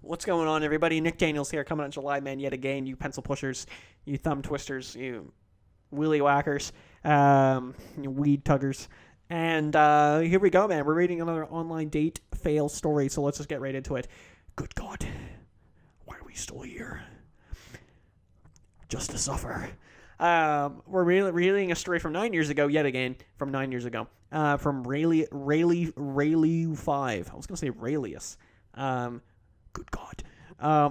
What's going on, everybody? Nick Daniels here, coming on July, man, yet again. You pencil pushers, you thumb twisters, you wheelie whackers, you weed tuggers. And here we go, man. We're reading another online date fail story, so let's just get right into it. Good God. Why are we still here? Just to suffer. We're reading a story from 9 years ago, yet again, from 9 years ago. From Rayleigh 5. I was going to say Raelius. Good God.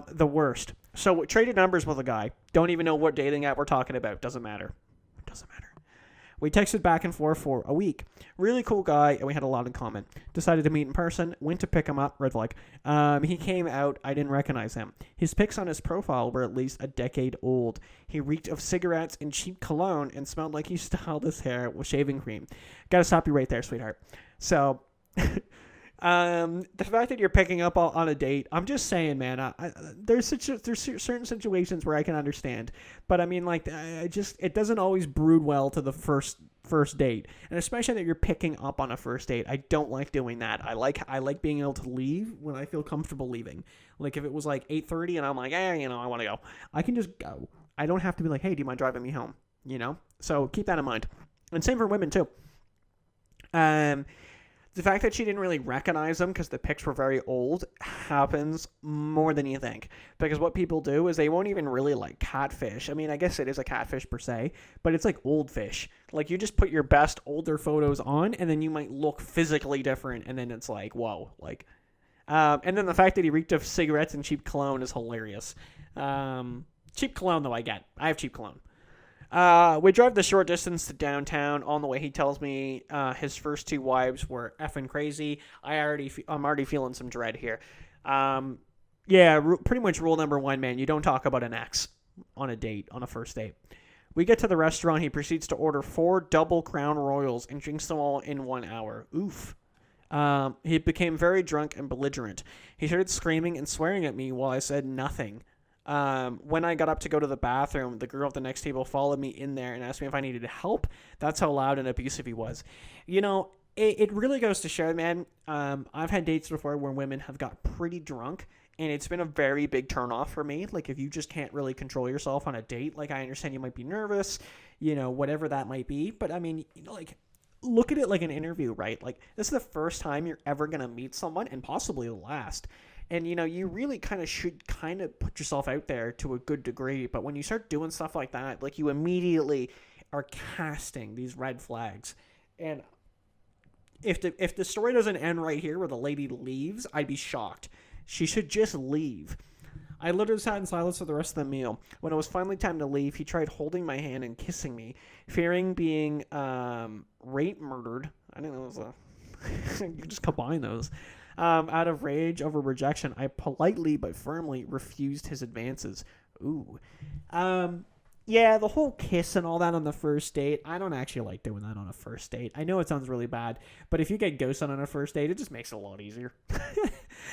The worst. So, traded numbers with a guy. Don't even know what dating app we're talking about. Doesn't matter. We texted back and forth for a week. Really cool guy, and we had a lot in common. Decided to meet in person. Went to pick him up. Red flag. He came out. I didn't recognize him. His pics on his profile were at least a decade old. He reeked of cigarettes and cheap cologne and smelled like he styled his hair with shaving cream. Gotta stop you right there, sweetheart. So... the fact that you're picking up on a date, I'm just saying, man, there's certain situations where I can understand, but I mean, like, it doesn't always brood well to the first date, and especially that you're picking up on a first date. I don't like doing that. I like being able to leave when I feel comfortable leaving. Like, if it was like 8:30 and I'm like, I want to go, I can just go. I don't have to be like, hey, do you mind driving me home? So keep that in mind. And same for women too. The fact that she didn't really recognize them because the pics were very old happens more than you think. Because what people do is they won't even really like catfish. I mean, I guess it is a catfish per se, but it's like old fish. Like, you just put your best older photos on and then you might look physically different, and then it's like, whoa. Like, and then the fact that he reeked of cigarettes and cheap cologne is hilarious. Cheap cologne, though, I get. I have cheap cologne. We drove the short distance to downtown. On the way, he tells me his first two wives were effing crazy. I'm already feeling some dread here. Pretty much rule number one, man. You don't talk about an ex on a first date. We get to the restaurant. He proceeds to order 4 double Crown Royals and drinks them all in 1 hour. Oof. He became very drunk and belligerent. He started screaming and swearing at me while I said nothing. When I got up to go to the bathroom, the girl at the next table followed me in there and asked me if I needed help. That's how loud and abusive he was. It really goes to show, man. I've had dates before where women have got pretty drunk, and it's been a very big turnoff for me. Like, if you just can't really control yourself on a date, like, I understand you might be nervous, whatever that might be. But, I mean, like, look at it like an interview, right? Like, this is the first time you're ever going to meet someone, and possibly the last. And, you really should put yourself out there to a good degree. But when you start doing stuff like that, like, you immediately are casting these red flags. And if the story doesn't end right here where the lady leaves, I'd be shocked. She should just leave. I literally sat in silence for the rest of the meal. When it was finally time to leave, he tried holding my hand and kissing me. Fearing being rape murdered. I didn't know it was you could just combine those. Out of rage over rejection, I politely but firmly refused his advances. Ooh. The whole kiss and all that on the first date, I don't actually like doing that on a first date. I know it sounds really bad, but if you get ghosted on a first date, it just makes it a lot easier.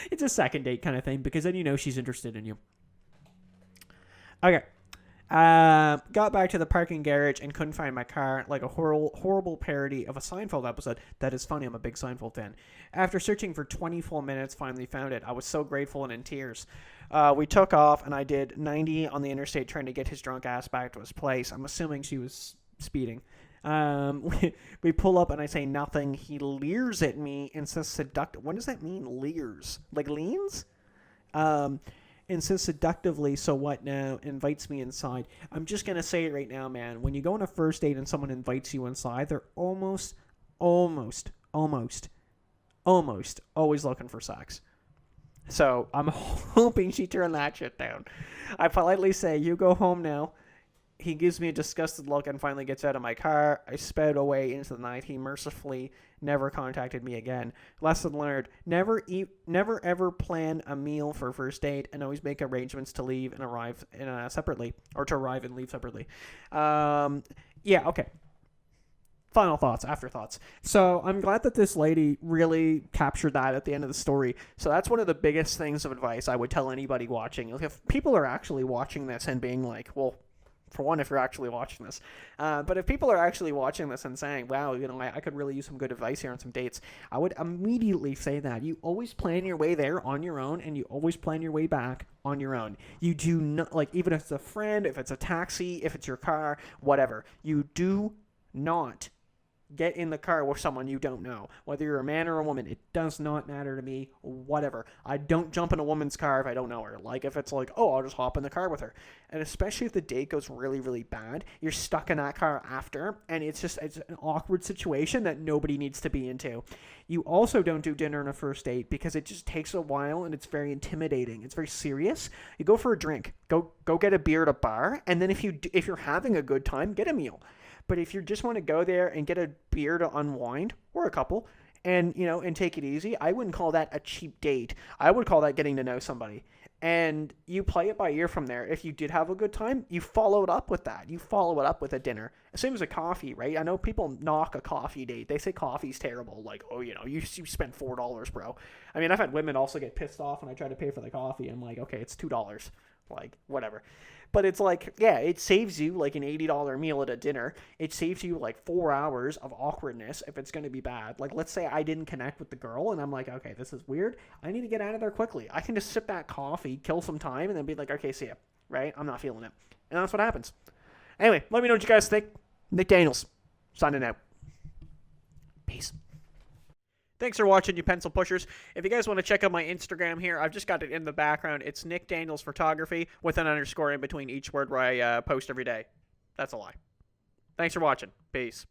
It's a second date kind of thing, because then she's interested in you. Okay. Got back to the parking garage and couldn't find my car, like a horrible parody of a Seinfeld episode. That is funny. I'm a big Seinfeld fan. After searching for 20 full minutes, finally found it. I was so grateful and in tears. We took off, and I did 90 on the interstate trying to get his drunk ass back to his place. I'm assuming she was speeding. We pull up, and I say nothing. He leers at me and says seductive. What does that mean, leers? Like leans? And says seductively, so what now, invites me inside. I'm just going to say it right now, man. When you go on a first date and someone invites you inside, they're almost always looking for sex. So I'm hoping she turned that shit down. I politely say, you go home now. He gives me a disgusted look and finally gets out of my car. I sped away into the night. He mercifully never contacted me again. Lesson learned. Never ever plan a meal for a first date, and always make arrangements to leave and arrive separately. Or to arrive and leave separately. Okay. Final thoughts, afterthoughts. So I'm glad that this lady really captured that at the end of the story. So that's one of the biggest things of advice I would tell anybody watching. If people are actually watching this and being like, well, for one, if you're actually watching this. But if people are actually watching this and saying, wow, I could really use some good advice here on some dates, I would immediately say that. You always plan your way there on your own, and you always plan your way back on your own. You do not, even if it's a friend, if it's a taxi, if it's your car, whatever, you do not get in the car with someone you don't know. Whether you're a man or a woman, it does not matter to me, whatever. I don't jump in a woman's car if I don't know her. If it's I'll just hop in the car with her. And especially if the date goes really, really bad, you're stuck in that car after, and it's an awkward situation that nobody needs to be into. You also don't do dinner on a first date because it just takes a while and it's very intimidating. It's very serious. You go for a drink. Go get a beer at a bar, and then if you're having a good time, get a meal. But if you just want to go there and get a beer to unwind, or a couple, and take it easy, I wouldn't call that a cheap date. I would call that getting to know somebody. And you play it by ear from there. If you did have a good time, you follow it up with that. You follow it up with a dinner. Same as a coffee, right? I know people knock a coffee date. They say coffee's terrible. You spent $4, bro. I mean, I've had women also get pissed off when I try to pay for the coffee. I'm like, okay, it's $2. Whatever. But it's it saves you an $80 meal at a dinner. It saves you 4 hours of awkwardness if it's going to be bad. Let's say I didn't connect with the girl and I'm like, okay, this is weird. I need to get out of there quickly. I can just sip that coffee, kill some time, and then be like, okay, see ya. Right? I'm not feeling it. And that's what happens. Anyway, let me know what you guys think. Nick Daniels, signing out. Peace. Thanks for watching, you pencil pushers. If you guys want to check out my Instagram here, I've just got it in the background. It's Nick Daniels Photography with an underscore in between each word where I post every day. That's a lie. Thanks for watching. Peace.